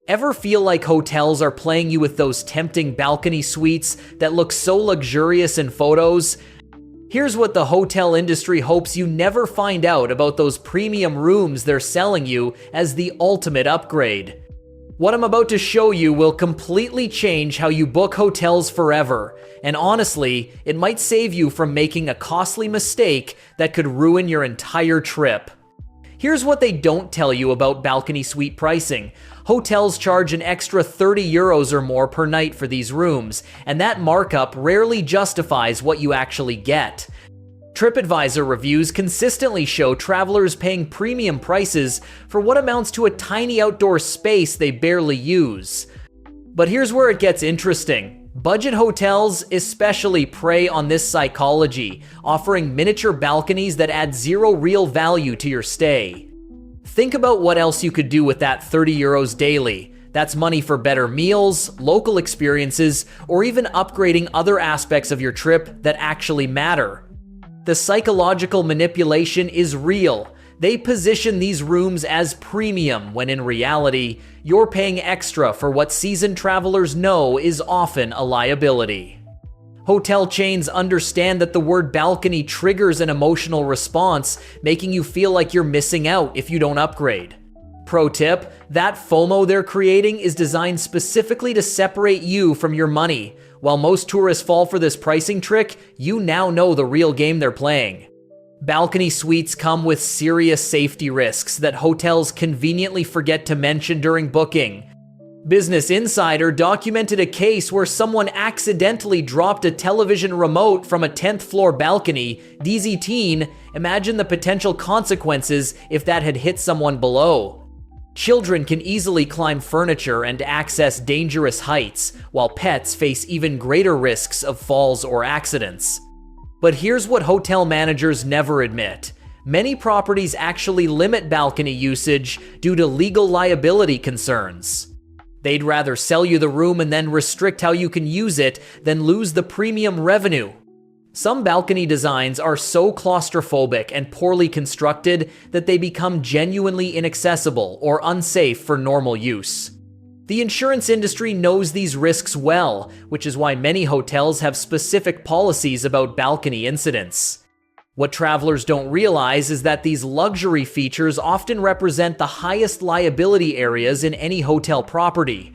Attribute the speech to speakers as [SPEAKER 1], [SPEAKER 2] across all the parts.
[SPEAKER 1] Ever feel like hotels are playing you with those tempting balcony suites that look so luxurious in photos? Here's what the hotel industry hopes you never find out about those premium rooms they're selling you as the ultimate upgrade. What I'm about to show you will completely change how you book hotels forever, and honestly, it might save you from making a costly mistake that could ruin your entire trip. Here's what they don't tell you about balcony suite pricing. Hotels charge an extra 30 euros or more per night for these rooms, and that markup rarely justifies what you actually get. TripAdvisor reviews consistently show travelers paying premium prices for what amounts to a tiny outdoor space they barely use. But here's where it gets interesting. Budget hotels especially prey on this psychology, offering miniature balconies that add zero real value to your stay. Think about what else you could do with that 30 euros daily. That's money for better meals, local experiences, or even upgrading other aspects of your trip that actually matter. The psychological manipulation is real. They position these rooms as premium when in reality, you're paying extra for what seasoned travelers know is often a liability. Hotel chains understand that the word balcony triggers an emotional response, making you feel like you're missing out if you don't upgrade. Pro tip, that FOMO they're creating is designed specifically to separate you from your money. While most tourists fall for this pricing trick, you now know the real game they're playing. Balcony suites come with serious safety risks that hotels conveniently forget to mention during booking. Business Insider documented a case where someone accidentally dropped a television remote from a 10th floor balcony. DZ teen, imagine the potential consequences if that had hit someone below. Children can easily climb furniture and access dangerous heights, while pets face even greater risks of falls or accidents. But here's what hotel managers never admit. Many properties actually limit balcony usage due to legal liability concerns. They'd rather sell you the room and then restrict how you can use it than lose the premium revenue. Some balcony designs are so claustrophobic and poorly constructed that they become genuinely inaccessible or unsafe for normal use. The insurance industry knows these risks well, which is why many hotels have specific policies about balcony incidents. What travelers don't realize is that these luxury features often represent the highest liability areas in any hotel property.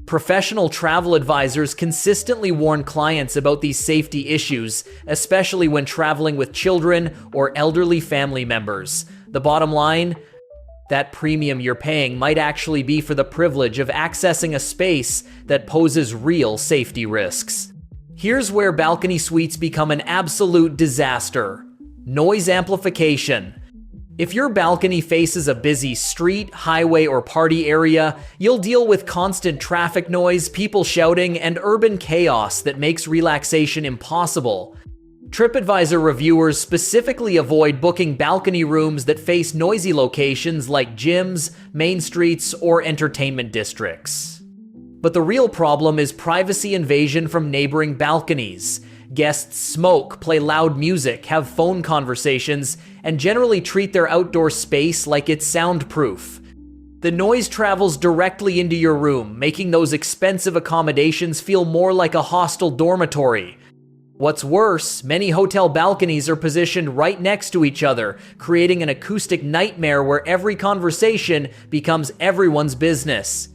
[SPEAKER 1] Professional travel advisors consistently warn clients about these safety issues, especially when traveling with children or elderly family members. The bottom line? That premium you're paying might actually be for the privilege of accessing a space that poses real safety risks. Here's where balcony suites become an absolute disaster. Noise amplification. If your balcony faces a busy street, highway, or party area, you'll deal with constant traffic noise, people shouting, and urban chaos that makes relaxation impossible. TripAdvisor reviewers specifically avoid booking balcony rooms that face noisy locations like gyms, main streets, or entertainment districts. But the real problem is privacy invasion from neighboring balconies. Guests smoke, play loud music, have phone conversations, and generally treat their outdoor space like it's soundproof. The noise travels directly into your room, making those expensive accommodations feel more like a hostel dormitory. What's worse, many hotel balconies are positioned right next to each other, creating an acoustic nightmare where every conversation becomes everyone's business.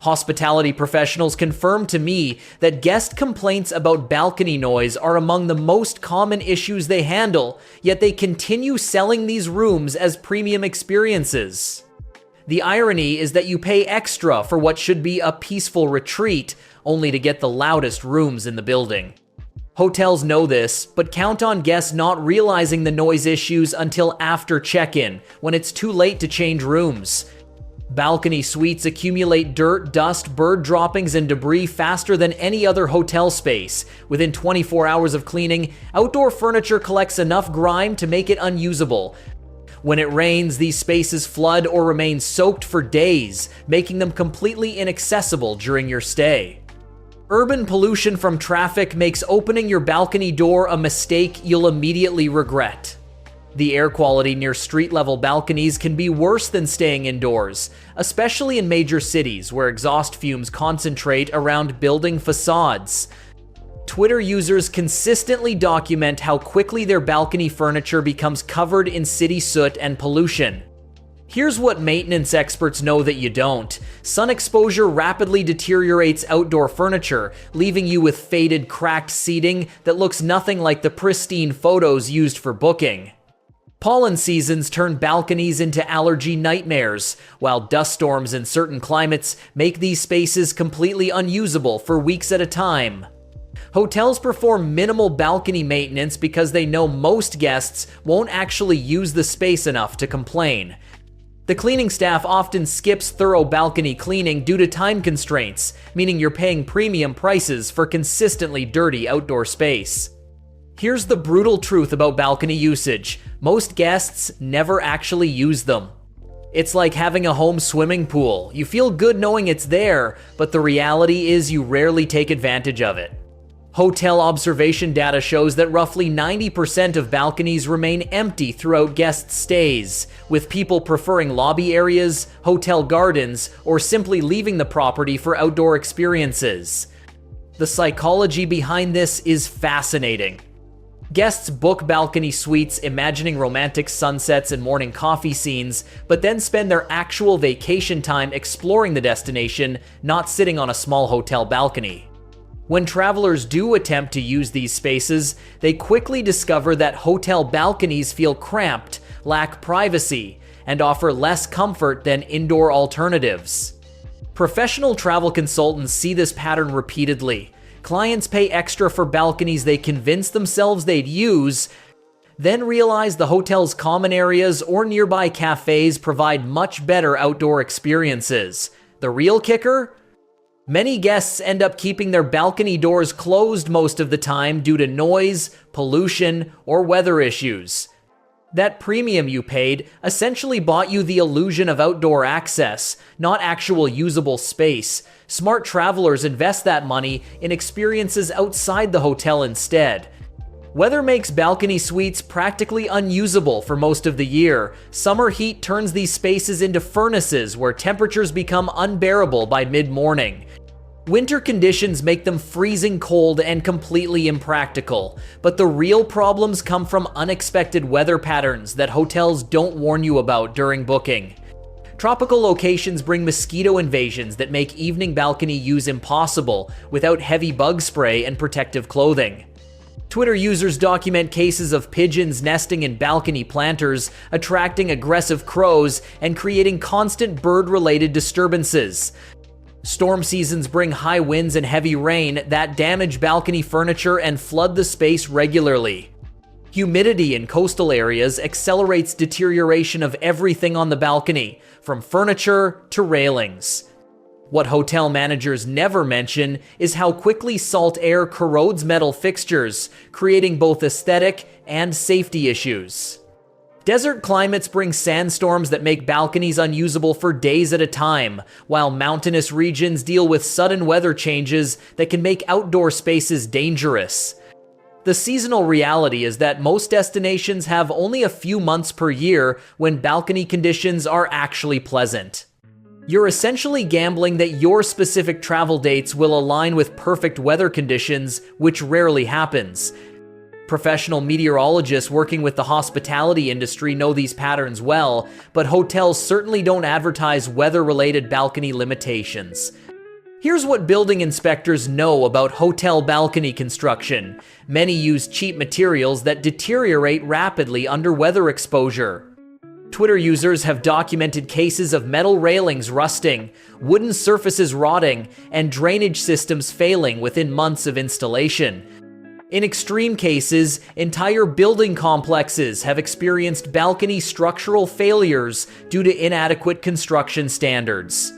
[SPEAKER 1] Hospitality professionals confirm to me that guest complaints about balcony noise are among the most common issues they handle, yet they continue selling these rooms as premium experiences. The irony is that you pay extra for what should be a peaceful retreat, only to get the loudest rooms in the building. Hotels know this, but count on guests not realizing the noise issues until after check-in, when it's too late to change rooms. Balcony suites accumulate dirt, dust, bird droppings, and debris faster than any other hotel space. Within 24 hours of cleaning, outdoor furniture collects enough grime to make it unusable. When it rains, these spaces flood or remain soaked for days, making them completely inaccessible during your stay. Urban pollution from traffic makes opening your balcony door a mistake you'll immediately regret. The air quality near street-level balconies can be worse than staying indoors, especially in major cities where exhaust fumes concentrate around building facades. Twitter users consistently document how quickly their balcony furniture becomes covered in city soot and pollution. Here's what maintenance experts know that you don't. Sun exposure rapidly deteriorates outdoor furniture, leaving you with faded, cracked seating that looks nothing like the pristine photos used for booking. Pollen seasons turn balconies into allergy nightmares, while dust storms in certain climates make these spaces completely unusable for weeks at a time. Hotels perform minimal balcony maintenance because they know most guests won't actually use the space enough to complain. The cleaning staff often skips thorough balcony cleaning due to time constraints, meaning you're paying premium prices for consistently dirty outdoor space. Here's the brutal truth about balcony usage. Most guests never actually use them. It's like having a home swimming pool. You feel good knowing it's there, but the reality is you rarely take advantage of it. Hotel observation data shows that roughly 90% of balconies remain empty throughout guest stays, with people preferring lobby areas, hotel gardens, or simply leaving the property for outdoor experiences. The psychology behind this is fascinating. Guests book balcony suites imagining romantic sunsets and morning coffee scenes, but then spend their actual vacation time exploring the destination, not sitting on a small hotel balcony. When travelers do attempt to use these spaces, they quickly discover that hotel balconies feel cramped, lack privacy, and offer less comfort than indoor alternatives. Professional travel consultants see this pattern repeatedly. Clients pay extra for balconies they convince themselves they'd use, then realize the hotel's common areas or nearby cafes provide much better outdoor experiences. The real kicker? Many guests end up keeping their balcony doors closed most of the time due to noise, pollution, or weather issues. That premium you paid essentially bought you the illusion of outdoor access, not actual usable space. Smart travelers invest that money in experiences outside the hotel instead. Weather makes balcony suites practically unusable for most of the year. Summer heat turns these spaces into furnaces where temperatures become unbearable by mid-morning. Winter conditions make them freezing cold and completely impractical, but the real problems come from unexpected weather patterns that hotels don't warn you about during booking. Tropical locations bring mosquito invasions that make evening balcony use impossible without heavy bug spray and protective clothing. Twitter users document cases of pigeons nesting in balcony planters, attracting aggressive crows, and creating constant bird-related disturbances. Storm seasons bring high winds and heavy rain that damage balcony furniture and flood the space regularly. Humidity in coastal areas accelerates deterioration of everything on the balcony, from furniture to railings. What hotel managers never mention is how quickly salt air corrodes metal fixtures, creating both aesthetic and safety issues. Desert climates bring sandstorms that make balconies unusable for days at a time, while mountainous regions deal with sudden weather changes that can make outdoor spaces dangerous. The seasonal reality is that most destinations have only a few months per year when balcony conditions are actually pleasant. You're essentially gambling that your specific travel dates will align with perfect weather conditions, which rarely happens. Professional meteorologists working with the hospitality industry know these patterns well, but hotels certainly don't advertise weather-related balcony limitations. Here's what building inspectors know about hotel balcony construction. Many use cheap materials that deteriorate rapidly under weather exposure. Twitter users have documented cases of metal railings rusting, wooden surfaces rotting, and drainage systems failing within months of installation. In extreme cases, entire building complexes have experienced balcony structural failures due to inadequate construction standards.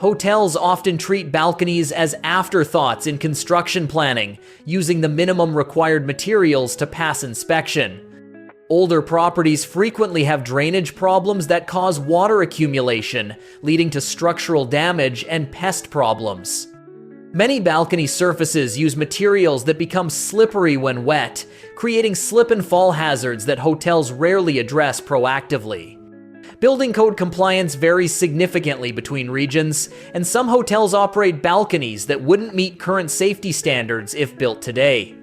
[SPEAKER 1] Hotels often treat balconies as afterthoughts in construction planning, using the minimum required materials to pass inspection. Older properties frequently have drainage problems that cause water accumulation, leading to structural damage and pest problems. Many balcony surfaces use materials that become slippery when wet, creating slip and fall hazards that hotels rarely address proactively. Building code compliance varies significantly between regions, and some hotels operate balconies that wouldn't meet current safety standards if built today.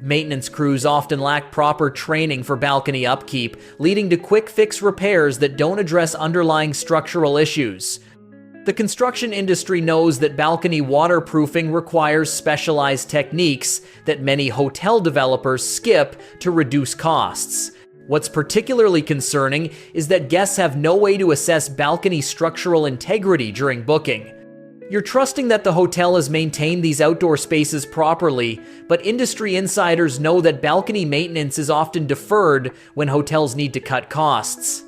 [SPEAKER 1] Maintenance crews often lack proper training for balcony upkeep, leading to quick-fix repairs that don't address underlying structural issues. The construction industry knows that balcony waterproofing requires specialized techniques that many hotel developers skip to reduce costs. What's particularly concerning is that guests have no way to assess balcony structural integrity during booking. You're trusting that the hotel has maintained these outdoor spaces properly, but industry insiders know that balcony maintenance is often deferred when hotels need to cut costs.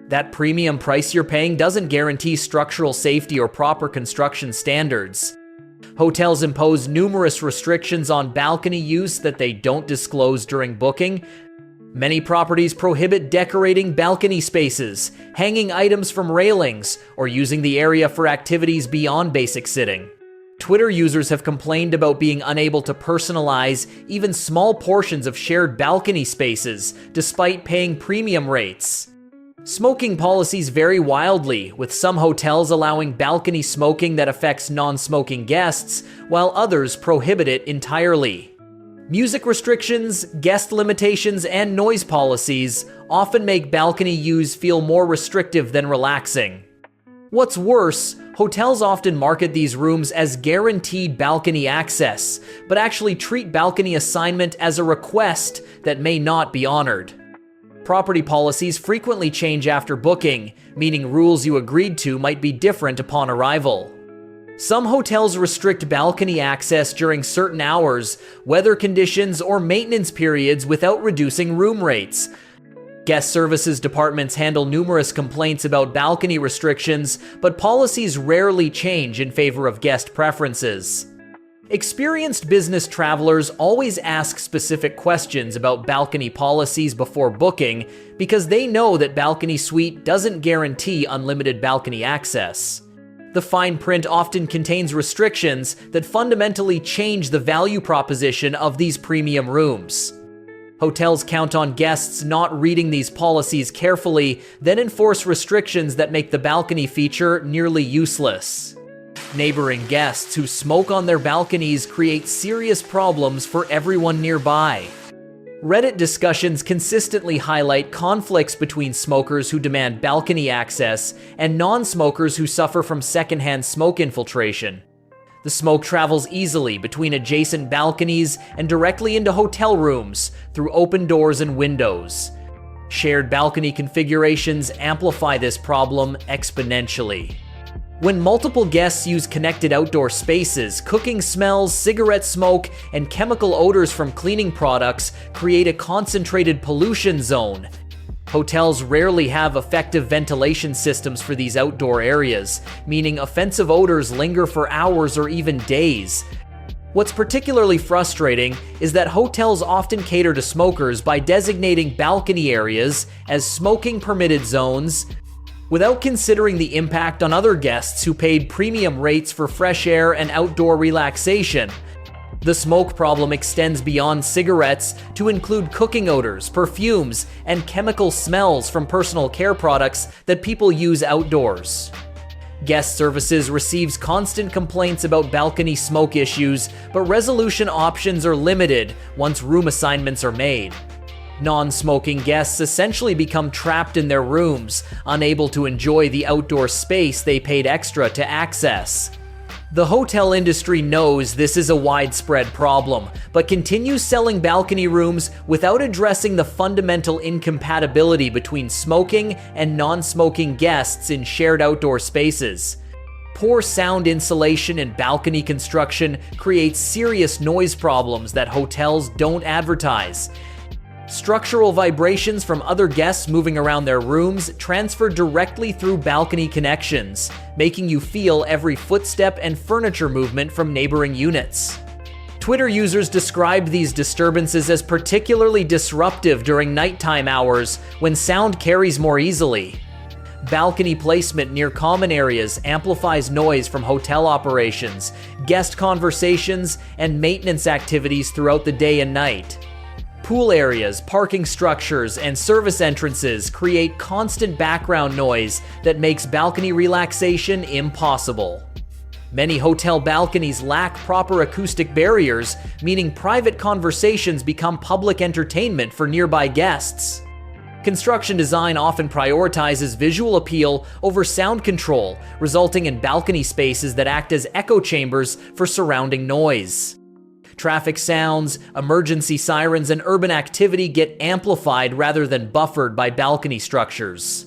[SPEAKER 1] That premium price you're paying doesn't guarantee structural safety or proper construction standards. Hotels impose numerous restrictions on balcony use that they don't disclose during booking. Many properties prohibit decorating balcony spaces, hanging items from railings, or using the area for activities beyond basic sitting. Twitter users have complained about being unable to personalize even small portions of shared balcony spaces, despite paying premium rates. Smoking policies vary wildly, with some hotels allowing balcony smoking that affects non-smoking guests, while others prohibit it entirely. Music restrictions, guest limitations, and noise policies often make balcony use feel more restrictive than relaxing. What's worse, hotels often market these rooms as guaranteed balcony access, but actually treat balcony assignment as a request that may not be honored. Property policies frequently change after booking, meaning rules you agreed to might be different upon arrival. Some hotels restrict balcony access during certain hours, weather conditions, or maintenance periods without reducing room rates. Guest services departments handle numerous complaints about balcony restrictions, but policies rarely change in favor of guest preferences. Experienced business travelers always ask specific questions about balcony policies before booking because they know that balcony suite doesn't guarantee unlimited balcony access. The fine print often contains restrictions that fundamentally change the value proposition of these premium rooms. Hotels count on guests not reading these policies carefully, then enforce restrictions that make the balcony feature nearly useless. Neighboring guests who smoke on their balconies create serious problems for everyone nearby. Reddit discussions consistently highlight conflicts between smokers who demand balcony access and non-smokers who suffer from secondhand smoke infiltration. The smoke travels easily between adjacent balconies and directly into hotel rooms through open doors and windows. Shared balcony configurations amplify this problem exponentially. When multiple guests use connected outdoor spaces, cooking smells, cigarette smoke, and chemical odors from cleaning products create a concentrated pollution zone. Hotels rarely have effective ventilation systems for these outdoor areas, meaning offensive odors linger for hours or even days. What's particularly frustrating is that hotels often cater to smokers by designating balcony areas as smoking permitted zones, without considering the impact on other guests who paid premium rates for fresh air and outdoor relaxation. The smoke problem extends beyond cigarettes to include cooking odors, perfumes, and chemical smells from personal care products that people use outdoors. Guest services receives constant complaints about balcony smoke issues, but resolution options are limited once room assignments are made. Non-smoking guests essentially become trapped in their rooms, unable to enjoy the outdoor space they paid extra to access. The hotel industry knows this is a widespread problem, but continues selling balcony rooms without addressing the fundamental incompatibility between smoking and non-smoking guests in shared outdoor spaces. Poor sound insulation and balcony construction creates serious noise problems that hotels don't advertise. Structural vibrations from other guests moving around their rooms transfer directly through balcony connections, making you feel every footstep and furniture movement from neighboring units. Twitter users described these disturbances as particularly disruptive during nighttime hours when sound carries more easily. Balcony placement near common areas amplifies noise from hotel operations, guest conversations, and maintenance activities throughout the day and night. Pool areas, parking structures, and service entrances create constant background noise that makes balcony relaxation impossible. Many hotel balconies lack proper acoustic barriers, meaning private conversations become public entertainment for nearby guests. Construction design often prioritizes visual appeal over sound control, resulting in balcony spaces that act as echo chambers for surrounding noise. Traffic sounds, emergency sirens, and urban activity get amplified rather than buffered by balcony structures.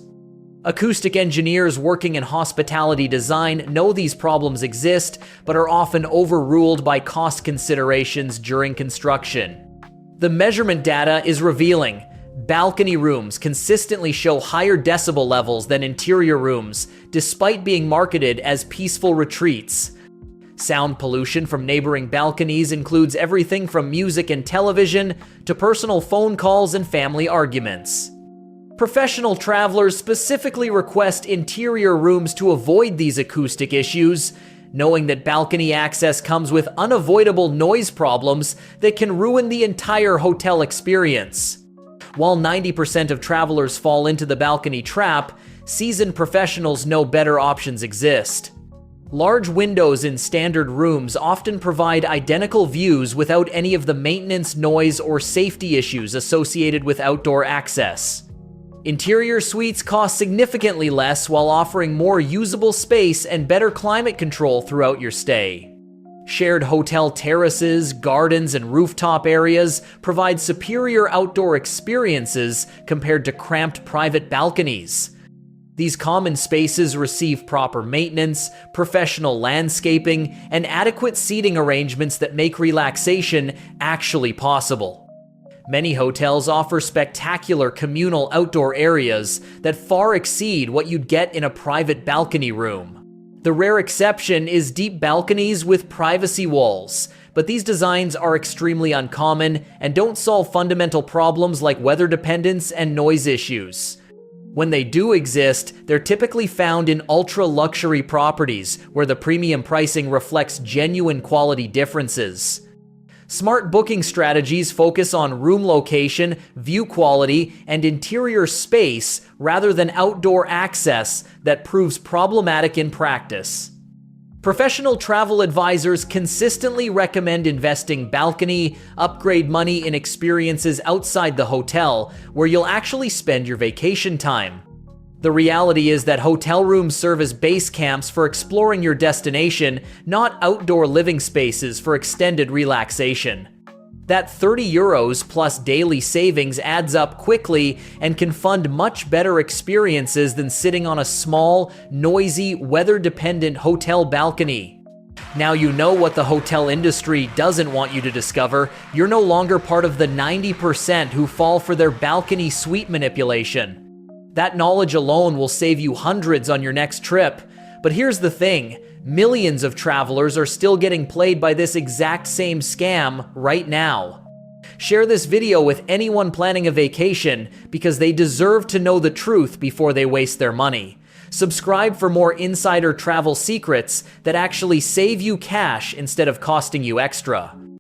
[SPEAKER 1] Acoustic engineers working in hospitality design know these problems exist, but are often overruled by cost considerations during construction. The measurement data is revealing. Balcony rooms consistently show higher decibel levels than interior rooms, despite being marketed as peaceful retreats. Sound pollution from neighboring balconies includes everything from music and television to personal phone calls and family arguments. Professional travelers specifically request interior rooms to avoid these acoustic issues, knowing that balcony access comes with unavoidable noise problems that can ruin the entire hotel experience. While 90% of travelers fall into the balcony trap, seasoned professionals know better options exist. Large windows in standard rooms often provide identical views without any of the maintenance, noise, or safety issues associated with outdoor access. Interior suites cost significantly less while offering more usable space and better climate control throughout your stay. Shared hotel terraces, gardens, and rooftop areas provide superior outdoor experiences compared to cramped private balconies. These common spaces receive proper maintenance, professional landscaping, and adequate seating arrangements that make relaxation actually possible. Many hotels offer spectacular communal outdoor areas that far exceed what you'd get in a private balcony room. The rare exception is deep balconies with privacy walls, but these designs are extremely uncommon and don't solve fundamental problems like weather dependence and noise issues. When they do exist, they're typically found in ultra-luxury properties where the premium pricing reflects genuine quality differences. Smart booking strategies focus on room location, view quality, and interior space rather than outdoor access that proves problematic in practice. Professional travel advisors consistently recommend investing balcony, upgrade money in experiences outside the hotel where you'll actually spend your vacation time. The reality is that hotel rooms serve as base camps for exploring your destination, not outdoor living spaces for extended relaxation. That €30 plus daily savings adds up quickly and can fund much better experiences than sitting on a small, noisy, weather-dependent hotel balcony. Now you know what the hotel industry doesn't want you to discover. You're no longer part of the 90% who fall for their balcony suite manipulation. That knowledge alone will save you hundreds on your next trip. But here's the thing. Millions of travelers are still getting played by this exact same scam right now. Share this video with anyone planning a vacation because they deserve to know the truth before they waste their money. Subscribe for more insider travel secrets that actually save you cash instead of costing you extra.